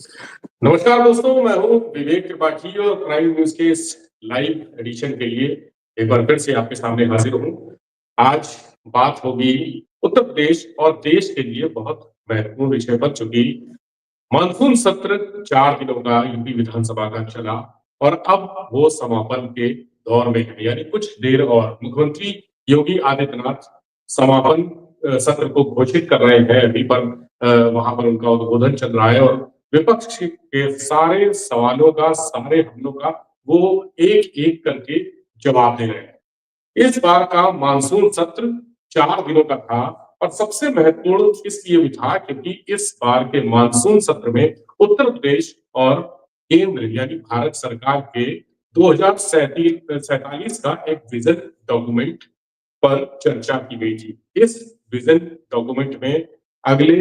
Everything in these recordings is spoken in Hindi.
नमस्कार दोस्तों, मैं हूँ विवेक त्रिपाठी और प्राइम न्यूज़ के इस लाइव एडिशन के लिए एक बार फिर से आपके सामने हाजिर हूँ। आज बात होगी उत्तर प्रदेश और देश के लिए बहुत महत्वपूर्ण विषय पर, चूँकि मानसून सत्र 4 दिनों का यूपी विधानसभा का चला और अब वो समापन के दौर में है, यानी कुछ देर और मुख्यमंत्री योगी आदित्यनाथ समापन सत्र को घोषित कर रहे हैं अभी पर। वहाँ पर उनका उद्बोधन चल रहा है और विपक्ष के सारे सवालों का, सारे हमलों का वो एक-एक करके जवाब दे रहे हैं। इस बार का मानसून सत्र 4 दिनों का था और सबसे महत्वपूर्ण इसलिए भी था क्योंकि इस बार के मानसून सत्र में उत्तर प्रदेश और केंद्र यानी भारत सरकार के 2047 का एक विजन डॉक्यूमेंट पर चर्चा की गई थी। इस विजन डॉक्यूमेंट में अगले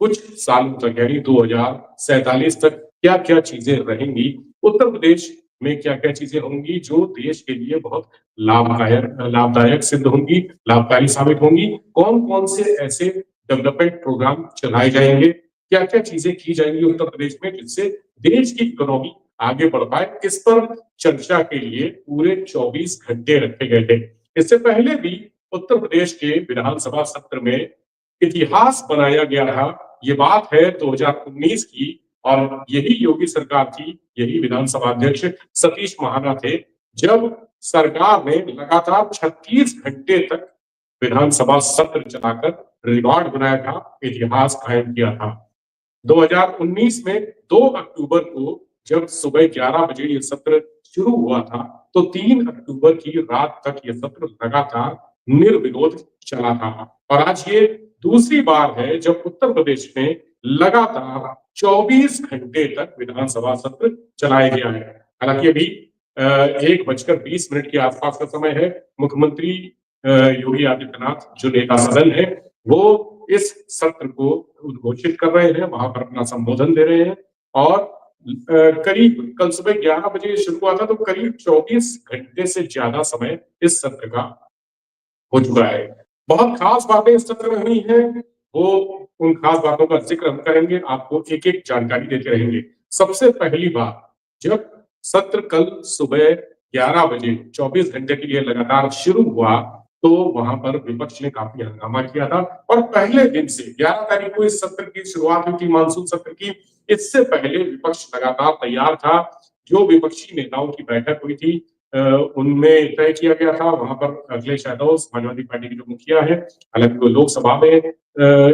कुछ सालों तक यानी 2047 तक क्या-क्या चीजें रहेंगी, उत्तर प्रदेश में क्या-क्या चीजें होंगी जो देश के लिए बहुत लाभदायक सिद्ध होंगी, लाभकारी साबित होंगी, कौन-कौन से ऐसे डेवलपमेंट प्रोग्राम चलाए जाएँगे, क्या-क्या चीजें की जाएँगी उत्तर प्रदेश में जिससे देश की इकोनॉमी आगे बढ़ पाए, इस पर चर्चा के लिए पूरे 24 घंटे रखे गए थे। इससे पहले भी उत्तर प्रदेश के विधानसभा सत्र में इतिहास बनाया गया था। ये बात है 2019 की और यही योगी सरकार थी, यही विधानसभा अध्यक्ष सतीश महाना थे, जब सरकार ने लगातार 36 घंटे तक विधानसभा सत्र चलाकर रिकॉर्ड बनाया था, इतिहास कायम किया था। 2019 में 2 अक्टूबर को जब सुबह 11 बजे ये सत्र शुरू हुआ था, तो 3 अक्टूबर की रात तक ये सत्र लगातार निर्विरोध चला था और आज ये दूसरी बार है जब उत्तर प्रदेश में लगातार 24 घंटे तक विधानसभा सत्र चलाया गया है। हालाँकि अभी 1:20 के आसपास का समय है। मुख्यमंत्री योगी आदित्यनाथ जो नेता सदन है, वो इस सत्र को उद्घोषित कर रहे हैं, वहाँ पर अपना संबोधन दे रहे हैं और करीब कल सुबह 11 बजे शुरू हुआ था, तो करीब 24 घंटे से ज्यादा समय इस सत्र का हो चुका है। बहुत खास बातें इस सत्र में हुई हैं, वो उन खास बातों का ज़िक्र हम करेंगे, आपको एक-एक जानकारी देते रहेंगे। सबसे पहली बात, जब सत्र कल सुबह 11 बजे 24 घंटे के लिए लगातार शुरू हुआ, तो वहाँ पर विपक्ष ने काफ़ी हंगामा किया था और पहले दिन से 11 तारीख को इस सत्र की शुरुआत हुई थी, मानसून सत्र की। इससे पहले विपक्ष लगातार तैयार था। जो विपक्षी नेताओं की बैठक हुई थी, उनमें तय किया गया था, वहाँ पर अखिलेश यादव समाजवादी पार्टी के जो मुखिया हैं, हालाँकि वो लोकसभा में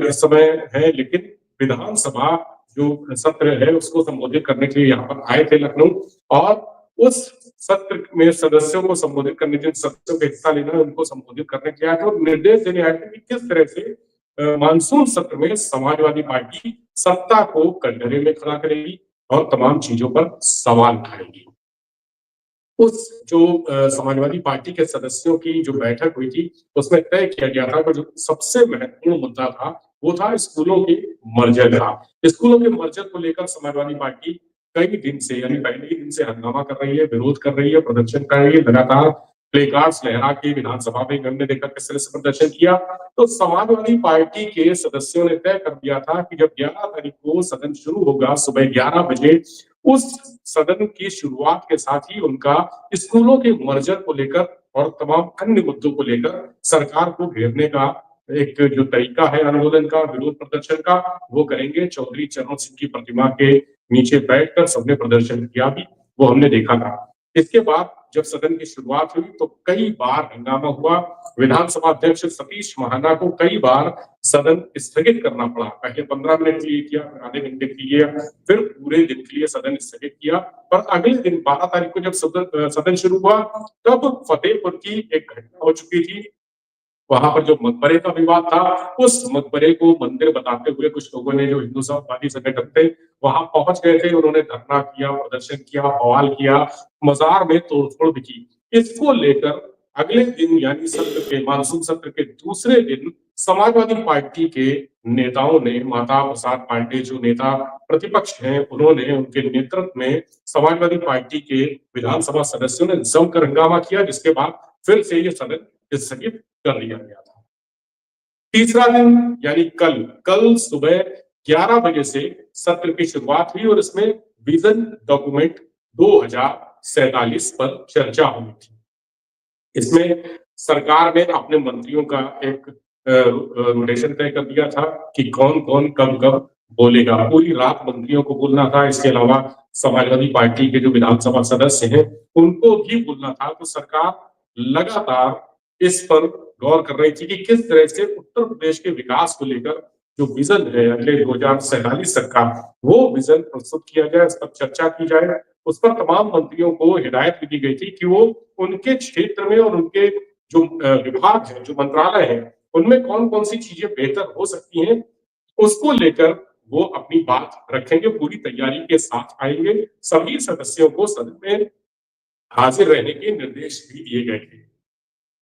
इस समय है, लेकिन विधानसभा जो सत्र है उसको संबोधित करने के लिए यहाँ पर आए थे लखनऊ और उस सत्र में सदस्यों को संबोधित करने के लिए, सदस्यों का हिस्सा लेना, उनको संबोधित करने के लिए आए थे और निर्देश देने आए थे कि किस तरह से मानसून सत्र में समाजवादी पार्टी सत्ता को कटघरे में खड़ा करेगी और तमाम चीजों पर सवाल उठाएगी। उस जो समाजवादी पार्टी के सदस्यों की जो बैठक हुई थी, उसमें तय किया गया था कि जो सबसे महत्वपूर्ण मुद्दा था, वो था स्कूलों के मर्जर का। स्कूलों के मर्जर को लेकर समाजवादी पार्टी कई दिन से यानी पहले ही दिन से हंगामा कर रही है, विरोध कर रही है, प्रदर्शन कर रही है, लगातार प्ले कार्ड्स लहरा के विधानसभा में हमने देखा किस तरह से प्रदर्शन किया। तो समाजवादी पार्टी के सदस्यों ने तय कर दिया था कि जब 11 तारीख को सदन शुरू होगा सुबह 11 बजे, उस सदन की शुरुआत के साथ ही उनका स्कूलों के मर्जर को लेकर और तमाम अन्य मुद्दों को लेकर सरकार को घेरने का एक जो तरीका है आंदोलन का, विरोध प्रदर्शन का, वो करेंगे। चौधरी चरण सिंह की प्रतिमा के नीचे बैठकर सबने प्रदर्शन किया भी, वो हमने देखा था। इसके बाद जब सदन की शुरुआत हुई तो कई बार हंगामा हुआ। विधानसभा अध्यक्ष सतीश महाना को कई बार सदन स्थगित करना पड़ा। पहले 15 मिनट के लिए किया, फिर आधे घंटे के लिए, फिर पूरे दिन के लिए सदन स्थगित किया। पर अगले दिन 12 तारीख को जब सदन शुरू हुआ, तब फतेहपुर की एक घटना हो चुकी थी। वहां पर जो मकबरे का विवाद था, उस मकबरे को मंदिर बताते हुए कुछ लोगों ने, जो हिंदुत्ववादी संगठन थे, वहां पहुंच गए थे। उन्होंने धरना किया, प्रदर्शन किया, बवाल किया, मजार में तोड़फोड़ भी की। इसको लेकर अगले दिन यानी सत्र के मानसून सत्र के दूसरे दिन समाजवादी पार्टी के नेताओं ने, माता प्रसाद पांडे जो नेता प्रतिपक्ष हैं, उन्होंने, उनके नेतृत्व में समाजवादी पार्टी के विधानसभा सदस्यों ने जमकर हंगामा किया, जिसके बाद फिर से ये सदन स्थगित कर दिया गया था। तीसरा दिन यानी कल सुबह 11 बजे से सत्र की शुरुआत हुई और इसमें विजन डॉक्यूमेंट 2047 पर चर्चा हुई थी। इसमें सरकार ने अपने मंत्रियों का एक रोटेशन तय कर दिया था कि कौन-कौन कब-कब बोलेगा। पूरी रात मंत्रियों को बोलना था, इसके अलावा समाजवादी पार्टी के जो विधानसभा सदस्य हैं, उनको भी बोलना था। तो सरकार लगातार इस पर गौर कर रही थी कि किस तरह से उत्तर प्रदेश के विकास को लेकर जो विज़न है अगले 2047 तक का, वो विज़न प्रस्तुत किया जाए, इस पर चर्चा की जाए। उस पर तमाम मंत्रियों को हिदायत भी दी गई थी कि वो उनके क्षेत्र में और उनके जो विभाग हैं, जो मंत्रालय हैं, उनमें कौन-कौन सी चीज़ें बेहतर हो सकती हैं, उसको लेकर वो अपनी बात रखेंगे, पूरी तैयारी के साथ आएँगे। सभी सदस्यों को सदन में हाज़िर रहने के निर्देश भी दिए गए थे।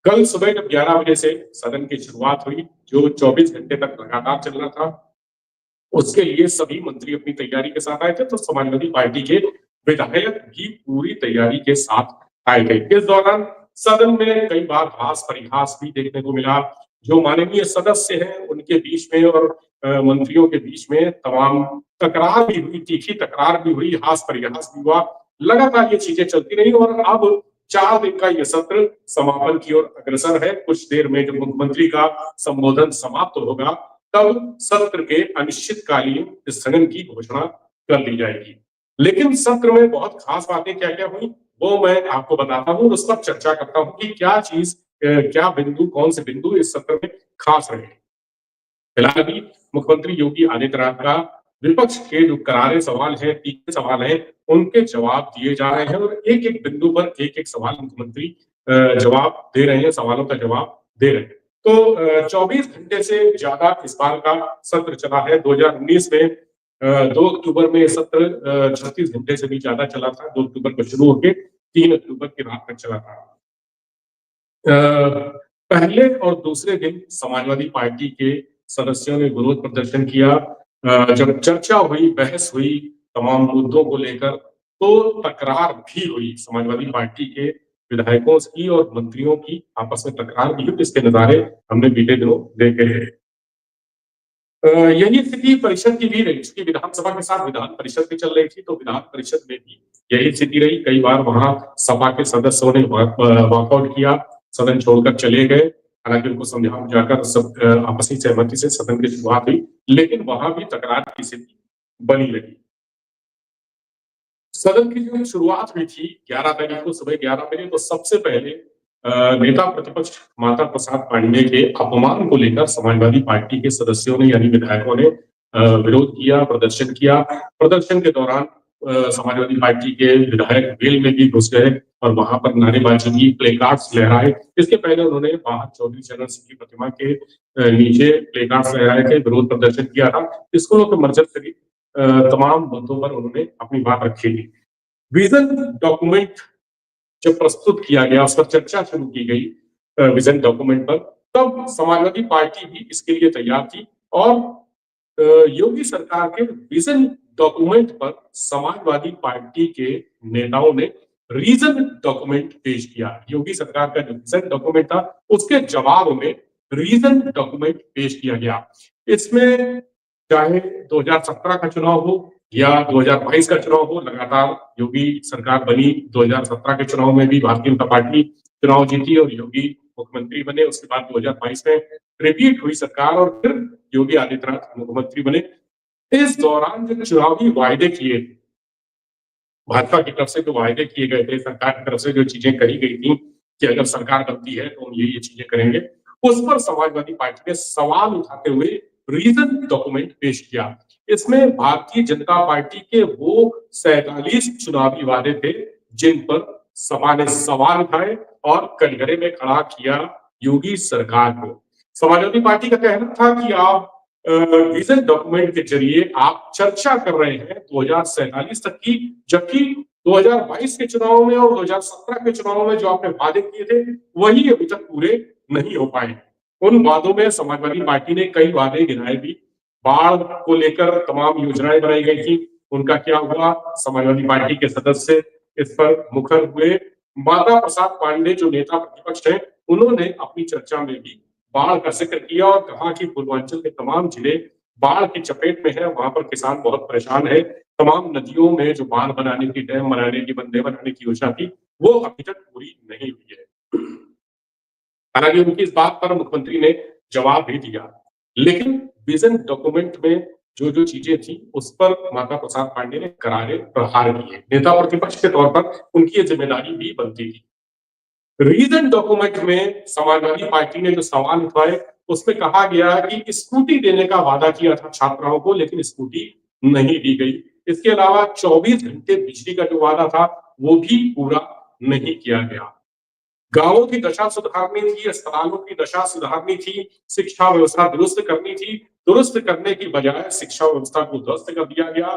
कल सुबह जब 11 बजे से सदन की शुरुआत हुई, जो 24 घंटे तक लगातार चलना था, उसके लिए सभी मंत्री अपनी तैयारी के साथ आए थे, तो समाजवादी पार्टी के विधायक भी पूरी तैयारी के साथ आए थे। इस दौरान सदन में कई बार हास-परिहास भी देखने को मिला। जो माननीय सदस्य हैं, उनके बीच में और मंत्रियों के बीच में तमाम तकरार भी हुई, तीखी तकरार भी हुई, हास-परिहास भी हुआ। लगातार ये चीज़ें चलती रहीं और अब 4 दिन का ये सत्र समापन की ओर अग्रसर है। कुछ देर में जब मुख्यमंत्री का संबोधन समाप्त होगा, तब सत्र के अनिश्चितकालीन स्थगन की घोषणा कर दी जाएगी। लेकिन सत्र में बहुत खास बातें क्या-क्या हुई, वो मैं आपको बताता हूँ और उस पर चर्चा करता हूँ कि क्या चीज़ क्या बिंदु, कौन से बिंदु इस सत्र में खास रहे। फिलहाल अभी मुख्यमंत्री योगी आदित्यनाथ का विपक्ष के जो करारे सवाल हैं, तीखे सवाल हैं, उनके जवाब दिए जा रहे हैं और एक-एक बिंदु पर एक-एक सवाल मुख्यमंत्री जवाब दे रहे हैं, सवालों का जवाब दे रहे हैं। तो 24 घंटे से ज़्यादा इस बार का सत्र चला है। 2019 में 2 अक्टूबर में ये सत्र 36 घंटे से भी ज़्यादा चला था। 2 अक्टूबर को शुरू होके 3 अक्टूबर की रात तक चला था। पहले और दूसरे दिन समाजवादी पार्टी के सदस्यों ने विरोध प्रदर्शन किया। जब चर्चा हुई, बहस हुई तमाम मुद्दों को लेकर, तो तकरार भी हुई। समाजवादी पार्टी के विधायकों की और मंत्रियों की आपस में तकरार भी हुई, जिसके नज़ारे हमने बीते दिनों देखे हैं। यही स्थिति परिषद की भी रही, चूँकि विधानसभा के साथ विधान परिषद भी चल रही थी, तो विधान परिषद में भी यही स्थिति रही। कई बार वहाँ सपा के सदस्यों ने वॉकआउट किया, सदन छोड़कर चले गए। हालाँकि उनको समझा-बुझाकर सब आपसी सहमति से सदन की शुरुआत हुई, लेकिन वहाँ भी तकरार की स्थिति बनी रही। सदन की जो शुरुआत हुई थी 11 तारीख को सुबह 11 बजे, तो सबसे पहले नेता प्रतिपक्ष माता प्रसाद पांडेय के अपमान को लेकर समाजवादी पार्टी के सदस्यों ने यानी विधायकों ने विरोध किया, प्रदर्शन किया। प्रदर्शन के दौरान समाजवादी पार्टी के विधायक वेल में भी घुस गए और वहां पर नारेबाजी की, प्लेकार्ड्स लहराए। इसके पहले उन्होंने बाहर चौधरी चरण सिंह की प्रतिमा के नीचे प्लेकार्ड्स लहराए थे, विरोध प्रदर्शन किया था। स्कूलों के मर्जर सहित तमाम मुद्दों पर उन्होंने अपनी बात रखी थी। विजन डॉक्यूमेंट जब प्रस्तुत किया गया, उस पर चर्चा शुरू की गई विजन डॉक्यूमेंट पर, तब समाजवादी पार्टी भी इसके लिए तैयार थी और योगी सरकार के विजन डॉक्यूमेंट पर समाजवादी पार्टी के नेताओं ने रीजन डॉक्यूमेंट पेश किया। योगी सरकार का जो विजन डॉक्यूमेंट था, उसके जवाब में रीजन डॉक्यूमेंट पेश किया गया। इसमें चाहे 2017 का चुनाव हो या 2022 का चुनाव हो, लगातार योगी सरकार बनी। 2017 के चुनाव में भी भारतीय जनता पार्टी चुनाव जीती और योगी मुख्यमंत्री बने। उसके बाद 2022 में रिपीट हुई सरकार और फिर योगी आदित्यनाथ मुख्यमंत्री बने। इस दौरान जो चुनावी वायदे किए, भाजपा की तरफ से जो वायदे किए गए थे, सरकार की तरफ से जो चीजें कही गई थी कि अगर सरकार बनती है तो हम ये चीजें करेंगे, उस पर समाजवादी पार्टी ने सवाल उठाते हुए रीजन डॉक्यूमेंट पेश किया। इसमें भारतीय जनता पार्टी के वो 47 चुनावी वादे थे जिन पर सपा ने सवाल उठाए और कटघरे में खड़ा किया योगी सरकार को। समाजवादी पार्टी का कहना था कि आप विजन डॉक्यूमेंट के जरिए आप चर्चा कर रहे हैं 2047 तक की, जबकि 2022 के चुनाव में और 2017 के चुनाव में जो आपने वादे किए थे, वही अभी तक पूरे नहीं हो पाए। उन वादों में समाजवादी पार्टी ने कई वादे गिनाए भी। बाढ़ को लेकर तमाम योजनाएं बनाई गई थी, उनका क्या हुआ? समाजवादी पार्टी के सदस्य इस पर मुखर हुए। माता प्रसाद पांडेय जो नेता प्रतिपक्ष हैं, उन्होंने अपनी चर्चा में भी बाढ़ का जिक्र किया और कहा कि पूर्वांचल के तमाम जिले बाढ़ की चपेट में है, वहाँ पर किसान बहुत परेशान है। तमाम नदियों में जो बाँध बनाने की, डैम बनाने की, बंधे बनाने की योजना थी, वो अभी तक पूरी नहीं हुई है। हालाँकि उनकी इस बात पर मुख्यमंत्री ने जवाब भी दिया। लेकिन विज़न डॉक्यूमेंट में जो-जो चीज़ें थी, उस पर माता प्रसाद पांडेय ने करारे प्रहार किए। नेता प्रतिपक्ष के तौर पर उनकी ये ज़िम्मेदारी भी बनती थी। रीज़न डॉक्यूमेंट में समाजवादी पार्टी ने जो सवाल उठाए, उसमें कहा गया कि स्कूटी देने का वादा किया था छात्राओं को, लेकिन स्कूटी नहीं दी गई। इसके अलावा 24 घंटे बिजली का जो वादा था, वो भी पूरा नहीं किया गया। गाँवों की दशा सुधारनी थी, अस्पतालों की दशा सुधारनी थी, शिक्षा व्यवस्था दुरुस्त करनी थी। दुरुस्त करने की बजाय शिक्षा व्यवस्था को ध्वस्त कर दिया गया।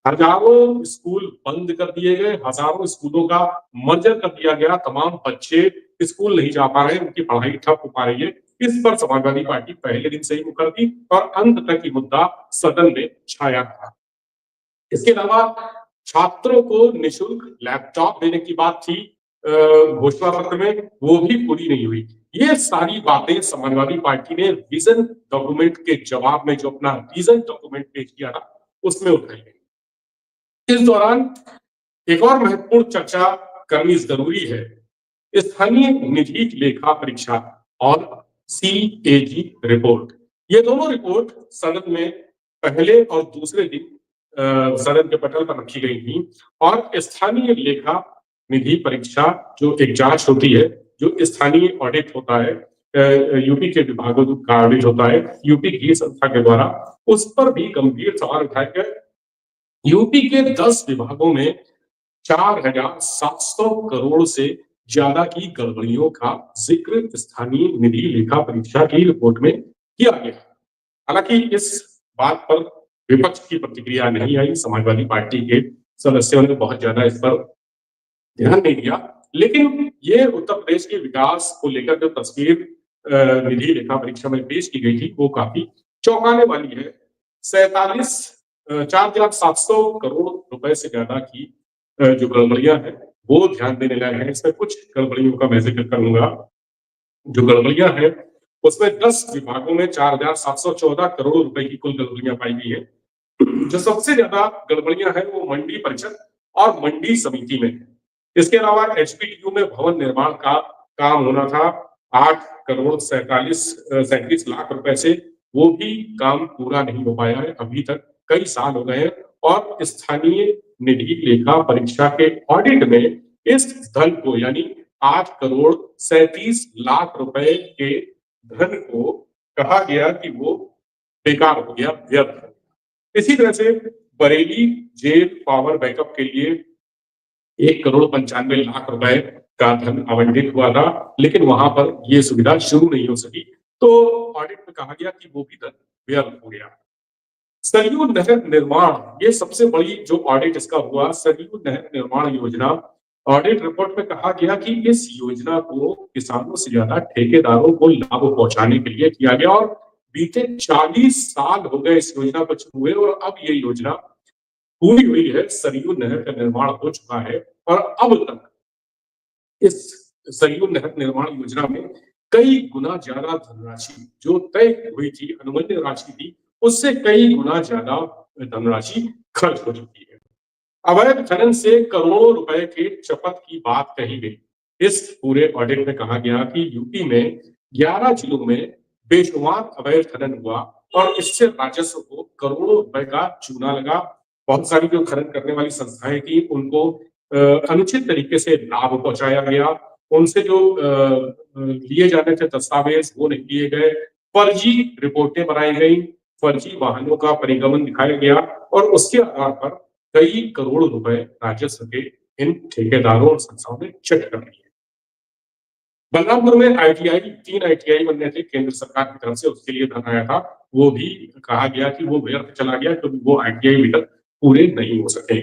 हज़ारों स्कूल बंद कर दिए गए, हज़ारों स्कूलों का मर्जर कर दिया गया, तमाम बच्चे स्कूल नहीं जा पा रहे हैं, उनकी पढ़ाई ठप हो पा रही है। इस पर समाजवादी पार्टी पहले दिन से ही मुकर थी और अंत तक ये मुद्दा सदन में छाया रहा। इसके अलावा छात्रों को निःशुल्क लैपटॉप देने की बात थी घोषणा पत्र में, वो भी पूरी नहीं हुई। ये सारी बातें समाजवादी पार्टी ने विज़न डॉक्यूमेंट के जवाब में जो अपना विज़न डॉक्यूमेंट पेश किया था, उसमें उठाई गई। इस दौरान एक और महत्वपूर्ण चर्चा करनी ज़रूरी है। स्थानीय निधि लेखा परीक्षा और सीएजी रिपोर्ट। ये दोनों रिपोर्ट सदन में पहले और दूसरे दिन सदन के पटल पर रखी गई थी और स्थानीय लेखा निधि परीक्षा जो एक जांच होती है, जो स्थानीय ऑडिट होता है, यूपी के विभागों का ऑडिट होता है, यूपी की संस्था के द्वारा, उस पर भी गंभीर सवाल उठाए गए। यूपी के 10 विभागों में 4,700 करोड़ से ज्यादा की गड़बड़ियों का जिक्र स्थानीय निधि लेखा परीक्षा की रिपोर्ट में किया गया। हालांकि इस बात पर विपक्ष की प्रतिक्रिया नहीं आई, समाजवादी पार्टी के सदस्यों ने बहुत ज्यादा इस पर ध्यान नहीं दिया। लेकिन ये उत्तर प्रदेश के विकास को लेकर जो तस्वीर निधि लेखा परीक्षा में पेश की गई थी, वो काफी चौंकाने वाली है। 47 4,700 करोड़ रुपए से ज्यादा की जो गड़बड़ियां हैं, वो ध्यान देने लायक है। इसमें कुछ गड़बड़ियों का मैं जिक्र करूंगा। जो गड़बड़ियां हैं, उसमें 10 विभागों में 4,714 करोड़ रुपए की कुल गड़बड़ियां पाई गई है। जो सबसे ज्यादा गड़बड़ियां हैं, वो मंडी परिषद और मंडी समिति में है। इसके अलावा एचपीटीयू में भवन निर्माण का काम होना था 8 करोड़ 37 लाख रुपए से, वो भी काम पूरा नहीं हो पाया है अभी तक, कई साल हो गए हैं। और स्थानीय निधि लेखा परीक्षा के ऑडिट में इस धन को, यानी 8 करोड़ 37 लाख रुपए के धन को कहा गया कि वो बेकार हो गया, व्यर्थ हो गया। इसी तरह से बरेली जेल पावर बैकअप के लिए 1 करोड़ 95 लाख रुपए का धन आवंटित हुआ था, लेकिन वहां पर ये सुविधा शुरू नहीं हो सकी। तो ऑडिट में कहा गया कि वो भी धन व्यर्थ हो गया। सरयू नहर निर्माण, ये सबसे बड़ी जो ऑडिट इसका हुआ, सरयू नहर निर्माण योजना। ऑडिट रिपोर्ट में कहा गया कि इस योजना को किसानों से ज्यादा ठेकेदारों को लाभ पहुंचाने के लिए किया गया और बीते 40 साल हो गए इस योजना को शुरू हुए और अब ये योजना पूरी हुई है। सरयू नहर का निर्माण हो चुका है और अब तक इस सरयू नहर निर्माण योजना में कई गुना ज्यादा धनराशि जो तय हुई थी, अनुमन्य राशि थी, उससे कई गुना ज्यादा धनराशि खर्च हो चुकी है। अवैध खनन से करोड़ों रुपए के चपत की बात कही गई। इस पूरे ऑडिट में कहा गया कि यूपी में 11 जिलों में बेशुमार अवैध खनन हुआ और इससे राजस्व को करोड़ों रुपए का चूना लगा। बहुत सारी जो खनन करने वाली संस्थाएं थी, उनको अनुचित तरीके से लाभ पहुंचाया गया। उनसे जो लिए जाने थे दस्तावेज, वो नहीं दिए गए। फर्जी रिपोर्टें बनाई गई, फर्जी वाहनों का परिगमन दिखाया गया और उसके आधार पर कई करोड़ रुपए राजस्व के इन ठेकेदारों और संस्थाओं ने चट कर लिए। बलरामपुर में आईटीआई 3 आईटीआई बनने थे केंद्र सरकार की तरफ से, उसके लिए धन आया था, वो भी कहा गया कि वो व्यर्थ चला गया क्योंकि वो आईटीआई अभी तक पूरे नहीं हो सके।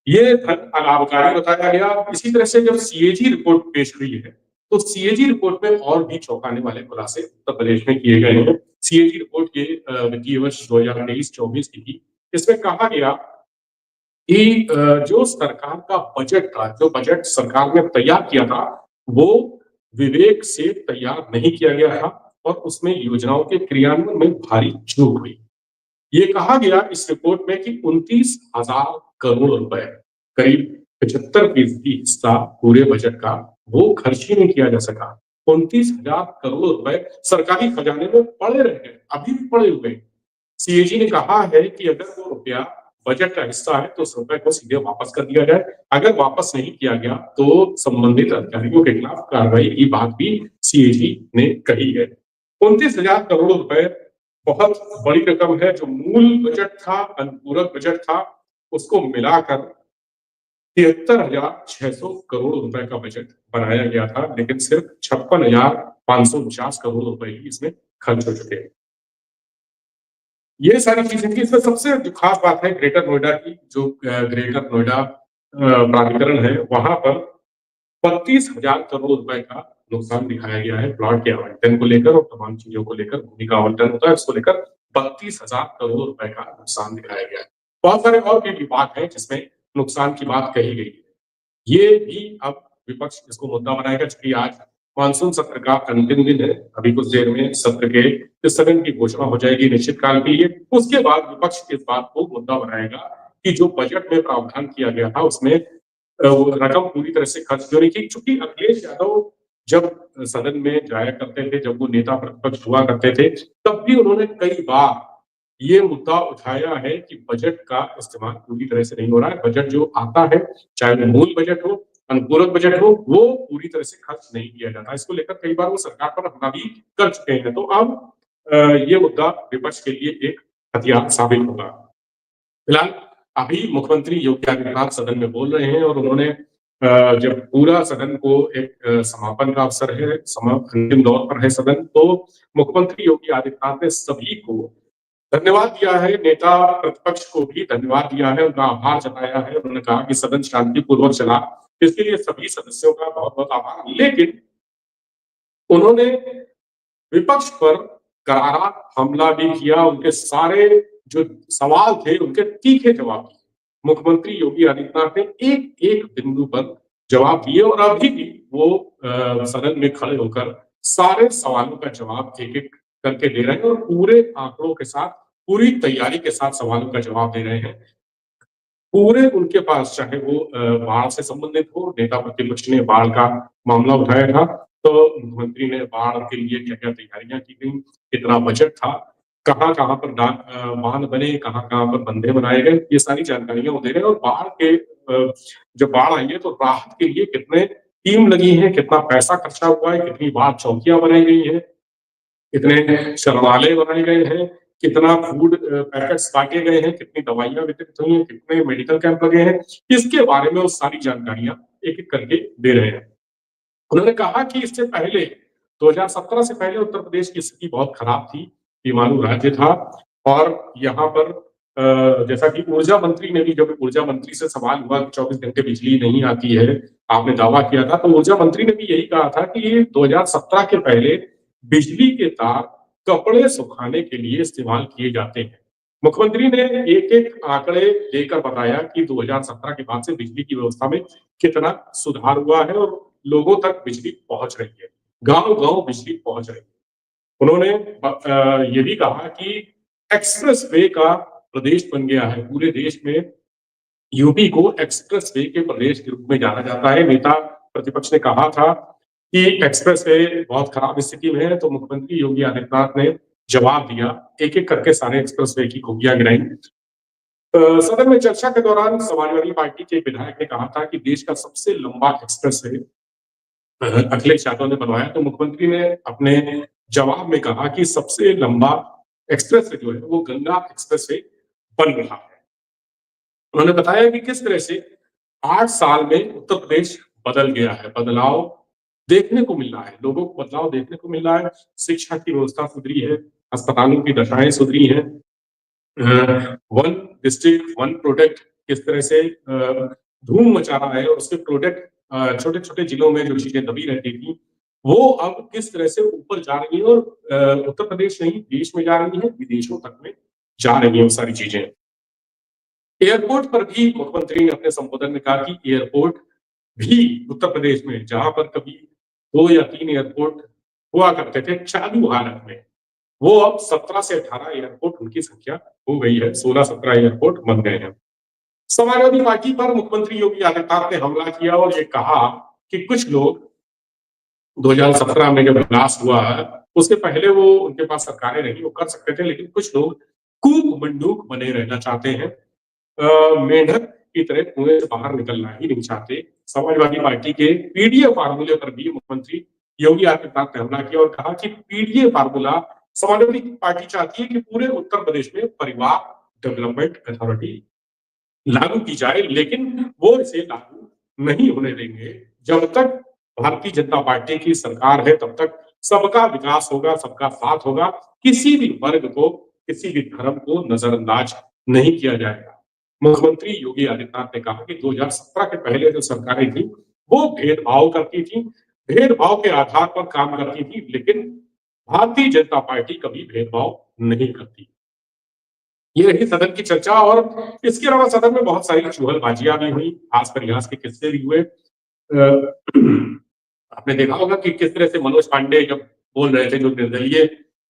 ये धन अलाभकारी बताया गया। इसी तरह से जब सीएजी रिपोर्ट पेश हुई है, तो सीएजी रिपोर्ट में और भी चौंकाने वाले खुलासे उत्तर प्रदेश में किए गए हैं। सीएजी रिपोर्ट ये वित्तीय वर्ष 2023-24 की थी। इसमें कहा गया कि जो सरकार का बजट था, जो बजट सरकार ने तैयार किया था, वो विवेक से तैयार नहीं किया गया था। और उसमें योजनाओं के क्रियान्वयन में भारी चूक हुई। ये कहा गया इस रिपोर्ट में कि 29,000 करोड़ रुपए, करीब 75% हिस्सा पूरे बजट का, वो खर्च ही नहीं किया जा सका। 29,000 करोड़ रुपए सरकारी खजाने में पड़े रह गए, अभी भी पड़े हुए हैं। सीएजी ने कहा है कि अगर वो रुपया बजट का हिस्सा है तो उस रुपए को सीधे वापस कर दिया जाए। अगर वापस नहीं किया गया तो संबंधित अधिकारियों के खिलाफ कार्रवाई की बात भी सीएजी ने कही है। 29,000 करोड़ रुपए बहुत बड़ी रकम है। जो मूल बजट था, अनुपूरक बजट था, उसको मिलाकर 73,600 करोड़ रुपए का बजट बनाया गया था, लेकिन सिर्फ 56,549 करोड़ रुपए ही इसमें खर्च हो चुके हैं। ये सारी चीजें थी। इसमें सबसे जो खास बात है ग्रेटर नोएडा की, जो ग्रेटर नोएडा प्राधिकरण है, वहां पर 32,000 करोड़ रुपए का नुकसान दिखाया गया है प्लॉट के आवंटन को लेकर और तमाम चीजों को लेकर। भूमि का आवंटन होता है, उसको लेकर 32,000 करोड़ रुपए का नुकसान दिखाया गया है। बहुत सारे और भी विभाग हैं जिसमें नुकसान की बात कही गई है। ये भी अब विपक्ष इसको मुद्दा बनाएगा, चूंकि आज मानसून सत्र का अंतिम दिन है। अभी कुछ देर में सत्र के स्थगन की घोषणा हो जाएगी निश्चित काल के लिए। उसके बाद विपक्ष इस बात को मुद्दा बनाएगा कि जो बजट में प्रावधान किया गया था उसमें वो रकम पूरी तरह से खर्च क्यों नहीं की। चूंकि अखिलेश यादव जब सदन में जाया करते थे, जब वो नेता प्रतिपक्ष हुआ करते थे, तब भी उन्होंने कई बार ये मुद्दा उठाया है कि बजट का इस्तेमाल पूरी तरह से नहीं हो रहा है। बजट जो आता है, चाहे वो मूल बजट हो, अनुपूरक बजट हो, वो पूरी तरह से खर्च नहीं किया जाता। इसको लेकर कई बार वो सरकार पर हमला भी कर चुके हैं। तो अब ये मुद्दा विपक्ष के लिए एक हथियार साबित होगा। फिलहाल अभी मुख्यमंत्री योगी आदित्यनाथ सदन में बोल रहे हैं और उन्होंने जब पूरा सदन को एक समापन का अवसर है, अंतिम दौर पर है सदन, तो मुख्यमंत्री योगी आदित्यनाथ ने सभी को धन्यवाद दिया है, नेता प्रतिपक्ष को भी धन्यवाद दिया है, उनका आभार जताया है। उन्होंने कहा कि सदन शांतिपूर्वक चला, इसके लिए सभी सदस्यों का बहुत बहुत आभार। लेकिन उन्होंने विपक्ष पर करारा हमला भी किया। उनके सारे जो सवाल थे उनके तीखे जवाब दिए। मुख्यमंत्री योगी आदित्यनाथ ने एक एक बिंदु पर जवाब दिए और अभी भी वो सदन में खड़े होकर सारे सवालों का जवाब एक एक करके दे रहे हैं और पूरे आंकड़ों के साथ, पूरी तैयारी के साथ सवालों का जवाब दे रहे हैं। पूरे उनके पास, चाहे वो बाढ़ से संबंधित हो, नेता प्रतिपक्ष ने बाढ़ का मामला उठाया था, तो मुख्यमंत्री ने बाढ़ के लिए क्या-क्या तैयारियां की गई, कितना बजट था, कहाँ-कहाँ पर बांध बने, कहाँ-कहाँ पर बंधे बनाए गए, ये सारी जानकारियां वो दे रहे हैं। और बाढ़ के जब बाढ़ आई है तो राहत के लिए कितने टीम लगी है, कितना पैसा खर्चा हुआ है, कितनी बाढ़ चौकियां बनाई गई है, कितने शरणालय बनाए गए हैं, कितना फूड पैकेट्स बांटे गए हैं, कितनी दवाइयां वितरित हुई हैं, कितने मेडिकल कैंप लगे हैं, इसके बारे में वो सारी जानकारियां एक-एक करके दे रहे हैं। उन्होंने कहा कि इससे पहले 2017 से पहले उत्तर प्रदेश की स्थिति बहुत खराब थी, बीमारू राज्य था और यहाँ पर जैसा कि ऊर्जा मंत्री ने भी, जब ऊर्जा मंत्री से सवाल हुआ कि 24 घंटे बिजली नहीं आती है, आपने दावा किया था, तो ऊर्जा मंत्री ने भी यही कहा था कि ये 2017 के पहले बिजली के तार कपड़े सुखाने के लिए इस्तेमाल किए जाते हैं। मुख्यमंत्री ने एक-एक आंकड़े देकर बताया कि 2017 के बाद से बिजली की व्यवस्था में कितना सुधार हुआ है और लोगों तक बिजली पहुंच रही है, गांव-गांव बिजली पहुंच रही है। उन्होंने ये भी कहा कि एक्सप्रेस वे का प्रदेश बन गया है। पूरे देश में यूपी को एक्सप्रेस वे के प्रदेश के रूप में जाना जाता है। नेता प्रतिपक्ष ने कहा था कि एक्सप्रेस वे बहुत खराब स्थिति में है, तो मुख्यमंत्री योगी आदित्यनाथ ने जवाब दिया, एक-एक करके सारे एक्सप्रेस वे की खूबियां गिनाई। सदन में चर्चा के दौरान समाजवादी पार्टी के एक विधायक ने कहा था कि देश का सबसे लंबा एक्सप्रेस वे अखिलेश यादव ने बनवाया, तो मुख्यमंत्री ने अपने जवाब में कहा कि सबसे लंबा एक्सप्रेस वे जो है वो गंगा एक्सप्रेस वे बन रहा है। उन्होंने बताया कि किस तरह से 8 साल में उत्तर प्रदेश बदल गया है, बदलाव देखने को मिल रहा है, लोगों को बदलाव देखने को मिल रहा है, शिक्षा की व्यवस्था सुधरी है, अस्पतालों की दशाएं सुधरी हैं, वन डिस्ट्रिक्ट वन प्रोडक्ट किस तरह से धूम मचा रहा है और उसके प्रोडक्ट छोटे-छोटे जिलों में जो चीजें दबी रहती थी, वो अब किस तरह से ऊपर जा रही है और उत्तर प्रदेश नहीं देश में जा रही है, विदेशों तक में जा रही है वो सारी चीजें। एयरपोर्ट पर भी मुख्यमंत्री ने अपने संबोधन में कहा कि एयरपोर्ट भी उत्तर प्रदेश में, जहां पर कभी 2 या 3 एयरपोर्ट हुआ करते थे चालू हालत में, वो अब 17 से 18 एयरपोर्ट उनकी संख्या हो गई है, 16-17 एयरपोर्ट बन गए हैं। समाजवादी पार्टी पर मुख्यमंत्री योगी आदित्यनाथ ने हमला किया और ये कहा कि कुछ लोग 2017 में जब विकास हुआ है, उसके पहले वो उनके पास सरकारें रही, वो कर सकते थे, लेकिन कुछ लोग कूक मंडूक बने रहना चाहते हैं। मेंढक की तरह कुएं से बाहर निकलना ही नहीं चाहते। समाजवादी पार्टी के पीडीए फार्मूले पर भी मुख्यमंत्री योगी आदित्यनाथ ने हमला किया और कहा कि पीडीए फार्मूला समाजवादी पार्टी चाहती है कि पूरे उत्तर प्रदेश में परिवार डेवलपमेंट अथॉरिटी लागू की जाए, लेकिन वो इसे लागू नहीं होने देंगे। जब तक भारतीय जनता पार्टी की सरकार है, तब तक सबका विकास होगा, सबका साथ होगा, किसी भी वर्ग को, किसी भी धर्म को नजरअंदाज नहीं किया जाएगा। मुख्यमंत्री योगी आदित्यनाथ ने कहा कि 2017 के पहले जो सरकारें थी, वो भेदभाव करती थी, भेदभाव के आधार पर काम करती थी, लेकिन भारतीय जनता पार्टी कभी भेदभाव नहीं करती। ये रही सदन की चर्चा और इसके अलावा सदन में बहुत सारी चुगलबाजियां भी हुई, हास परिहास के किस्से भी हुए। आपने देखा होगा कि किस तरह से मनोज पांडे जब बोल रहे थे, जो निर्दलीय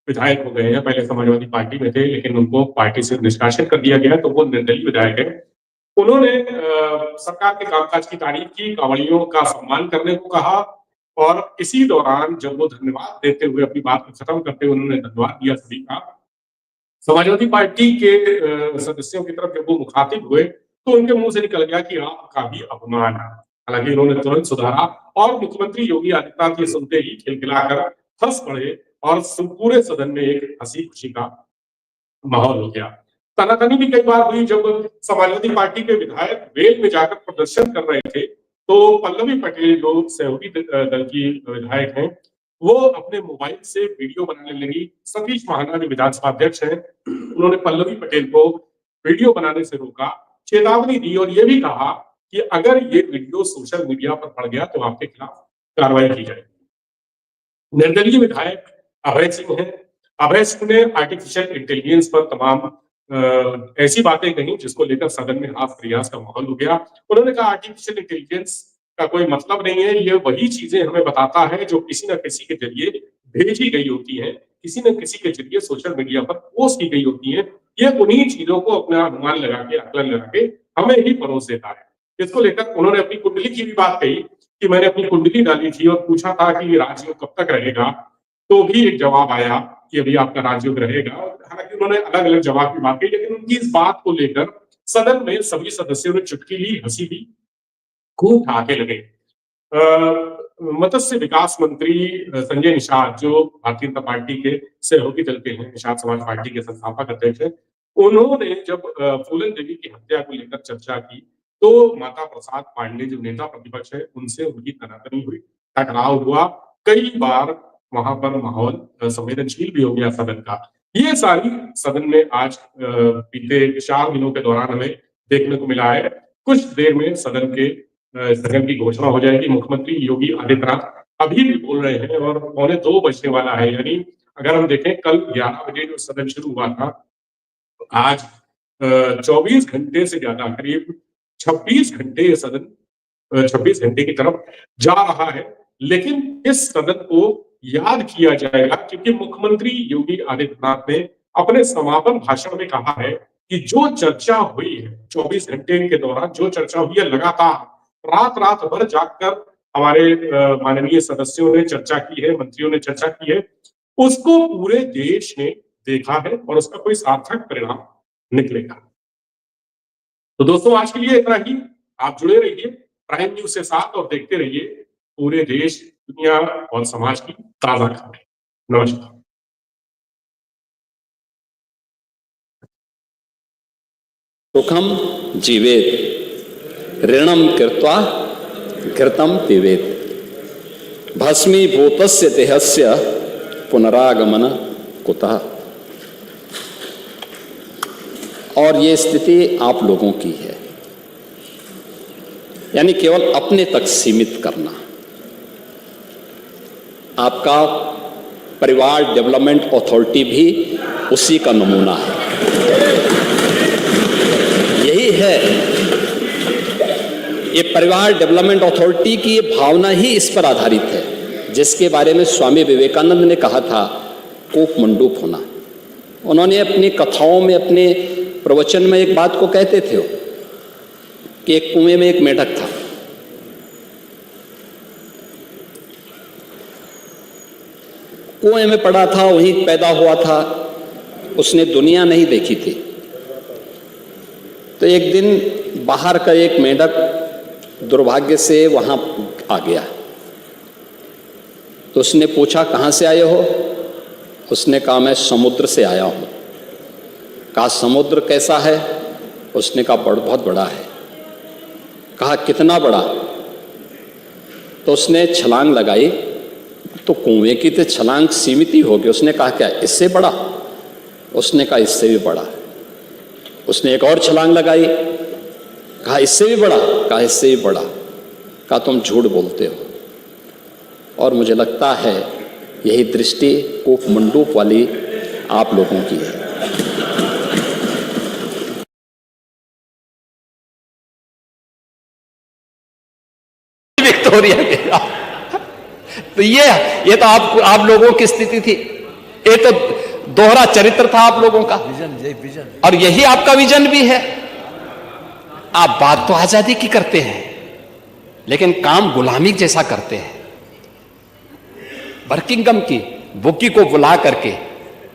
विधायक हो गए हैं, पहले समाजवादी पार्टी में थे, लेकिन उनको पार्टी से निष्कासित कर दिया गया, तो वो निर्दलीय विधायक है। उन्होंने सरकार के कामकाज की तारीफ की, कांवड़ियों का सम्मान करने को कहा और इसी दौरान जब वो धन्यवाद देते हुए अपनी बात को खत्म करते हुए उन्होंने धन्यवाद दिया सभी का, समाजवादी पार्टी के सदस्यों की तरफ जब वो मुखातिब हुए, तो उनके मुंह से निकल गया कि आपका भी अपमान है। हालांकि इन्होंने तुरंत सुधारा और मुख्यमंत्री योगी आदित्यनाथ ये सुनते ही खिलखिलाकर हंस पड़े और पूरे सदन में एक हंसी खुशी का माहौल हो गया। तनातनी भी कई बार हुई जब समाजवादी पार्टी के विधायक वेल में जाकर प्रदर्शन कर रहे थे, तो पल्लवी पटेल जो सहयोगी दल की विधायक हैं, वो अपने मोबाइल से वीडियो बनाने लगी। सतीश महाना जो विधानसभा अध्यक्ष हैं, उन्होंने पल्लवी पटेल को वीडियो बनाने से रोका, चेतावनी दी और ये भी कहा कि अगर ये वीडियो सोशल मीडिया पर पड़ गया तो आपके खिलाफ कार्रवाई की जाएगी। निर्दलीय विधायक अभय सिंह हैं। अभय सिंह ने आर्टिफिशियल इंटेलिजेंस पर तमाम ऐसी बातें कही जिसको लेकर सदन में हाथ प्रयास का माहौल हो गया। उन्होंने कहा आर्टिफिशियल इंटेलिजेंस का कोई मतलब नहीं है, ये वही चीजें हमें बताता है जो किसी न किसी के जरिए भेजी गई होती है, किसी न किसी के जरिए सोशल मीडिया पर पोस्ट की गई होती है। ये उन्हीं चीजों को अपना अनुमान लगा के, आकलन लगा के हमें ही परोस देता है। इसको लेकर उन्होंने अपनी कुंडली की भी बात कही कि मैंने अपनी कुंडली डाली थी और पूछा था कि ये राजयोग कब तक रहेगा, तो भी एक जवाब आया कि अभी आपका राजयोग रहेगा। हालांकि उन्होंने अलग अलग जवाब की बात की, लेकिन उनकी इस बात को लेकर सदन में सभी सदस्यों ने चुटकी ली, हंसी भी, खूब ठहाके लगे। मत्स्य विकास मंत्री संजय निषाद जो भारतीय जनता पार्टी के सहयोगी दल के हैं, निषाद समाज पार्टी के संस्थापक अध्यक्ष हैं, उन्होंने जब फूलन देवी की हत्या को लेकर चर्चा की, तो माता प्रसाद पांडे जो नेता प्रतिपक्ष है, उनसे उनकी तनातनी हुई, टकराव हुआ। कई बार वहां पर माहौल संवेदनशील भी हो गया सदन का। ये सारी सदन में आज बीते 4 दिनों के दौरान हमें देखने को मिला है। कुछ देर में सदन की घोषणा हो जाएगी। मुख्यमंत्री योगी आदित्यनाथ अभी भी बोल रहे हैं और 1:45 बजने वाला है, यानी अगर हम देखें कल 11 बजे जो सदन शुरू हुआ था, आज 24 घंटे से ज्यादा, करीब 26 घंटे ये सदन 26 घंटे की तरफ जा रहा है। लेकिन इस सदन को याद किया जाएगा क्योंकि मुख्यमंत्री योगी आदित्यनाथ ने अपने समापन भाषण में कहा है कि जो चर्चा हुई है 24 घंटे के दौरान, जो चर्चा हुई है लगातार रात भर जागकर हमारे माननीय सदस्यों ने चर्चा की है, मंत्रियों ने चर्चा की है, उसको पूरे देश ने देखा है और उसका कोई सार्थक परिणाम निकलेगा। तो दोस्तों आज के लिए इतना ही। आप जुड़े रहिए प्राइम न्यूज से साथ और देखते रहिए पूरे देश, दुनिया और समाज की ताजा खबरें। नमस्कार। सुखम जीवेत ऋणम कृत्वा घृतम पिबेत भस्मीभूतस्य देहस्य पुनरागमन कुतः। और ये स्थिति आप लोगों की है, यानी केवल अपने तक सीमित करना। आपका परिवार डेवलपमेंट अथॉरिटी भी उसी का नमूना है। यही है, ये परिवार डेवलपमेंट अथॉरिटी की ये भावना ही इस पर आधारित है जिसके बारे में स्वामी विवेकानंद ने कहा था कूप मंडूक होना। उन्होंने अपनी कथाओं में, अपने प्रवचन में एक बात को कहते थे कि एक कुएं में एक मेढक था। कुएं में पड़ा था, वहीं पैदा हुआ था, उसने दुनिया नहीं देखी थी। तो एक दिन बाहर का एक मेढक दुर्भाग्य से वहां आ गया। तो उसने पूछा, कहाँ से आए हो? उसने कहा, मैं समुद्र से आया हूं। कहा, समुद्र कैसा है? उसने कहा, बहुत बड़ा है। कहा, कितना बड़ा? तो उसने छलांग लगाई, तो कुएं की तो छलांग सीमित ही होगी। उसने कहा, क्या इससे बड़ा? उसने कहा, इससे भी बड़ा। उसने एक और छलांग लगाई, कहा, इससे भी बड़ा? कहा, इससे भी बड़ा। कहा, तुम झूठ बोलते हो। और मुझे लगता है यही दृष्टि कूप मंडूक वाली आप लोगों की है। विक्टोरिया के तो ये तो आप लोगों की स्थिति थी। ये तो दोहरा चरित्र था आप लोगों का, विजन, और यही आपका विजन भी है। आप बात तो आजादी की करते हैं, लेकिन काम गुलामी जैसा करते हैं। बर्किंघम की बुकी को बुला करके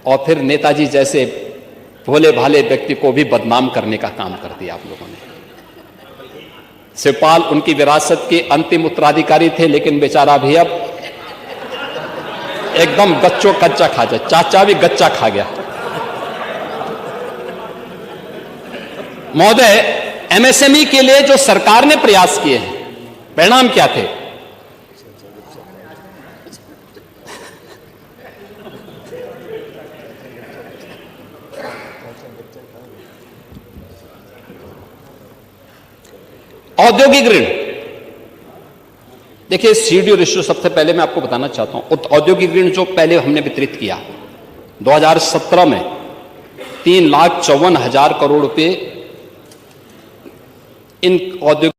और फिर नेताजी जैसे भोले भाले व्यक्ति को भी बदनाम करने का काम कर दिया आप लोगों ने। शिवपाल उनकी विरासत के अंतिम उत्तराधिकारी थे, लेकिन बेचारा भी अब एकदम गच्चो कच्चा खा जाए। चाचा भी गच्चा खा गया। महोदय, एमएसएमई के लिए जो सरकार ने प्रयास किए हैं, परिणाम क्या थे? औद्योगिक ऋण। देखिए, सीडी और इश्यू सबसे पहले मैं आपको बताना चाहता हूं, औद्योगिक ऋण जो पहले हमने वितरित किया 2017 में 3,54,000 करोड़ रुपए इन औद्योगिक